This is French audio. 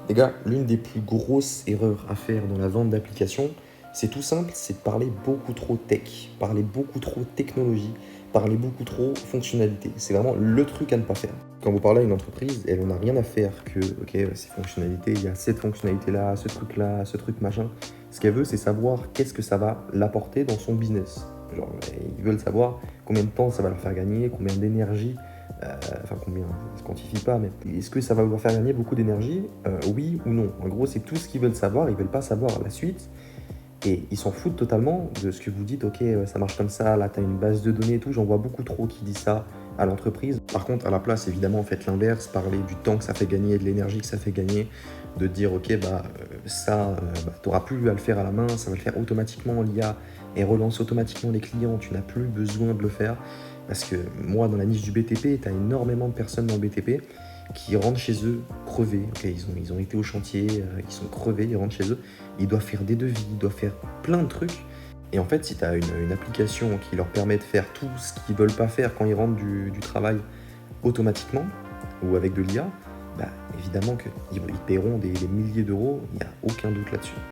Les gars, l'une des plus grosses erreurs à faire dans la vente d'applications, c'est tout simple, c'est de parler beaucoup trop tech, parler beaucoup trop technologie, parler beaucoup trop fonctionnalité. C'est vraiment le truc à ne pas faire. Quand vous parlez à une entreprise, elle n'en a rien à faire que, ok, ces fonctionnalités, il y a cette fonctionnalité-là, ce truc machin. Ce qu'elle veut, c'est savoir qu'est-ce que ça va l'apporter dans son business. Genre, ils veulent savoir combien de temps ça va leur faire gagner, combien d'énergie enfin combien, ça ne se quantifie pas, mais est-ce que ça va leur faire gagner beaucoup d'énergie oui ou non. En gros, c'est tout ce qu'ils veulent savoir, ils veulent pas savoir la suite, et ils s'en foutent totalement de ce que vous dites, ok, ça marche comme ça, là, tu as une base de données et tout, j'en vois beaucoup trop qui disent ça à l'entreprise. Par contre, à la place, évidemment, faites l'inverse, parlez du temps que ça fait gagner, de l'énergie que ça fait gagner, de dire, ok, tu n'auras plus à le faire à la main, ça va le faire automatiquement, l'IA, et relance automatiquement les clients, tu n'as plus besoin de le faire. Parce que moi, dans la niche du BTP, tu as énormément de personnes dans le BTP qui rentrent chez eux crevés. Okay, ils ont été au chantier, ils sont crevés, ils rentrent chez eux, ils doivent faire des devis, ils doivent faire plein de trucs. Et en fait, si tu as une application qui leur permet de faire tout ce qu'ils ne veulent pas faire quand ils rentrent du travail automatiquement ou avec de l'IA, bah, évidemment qu'ils paieront des milliers d'euros, il n'y a aucun doute là-dessus.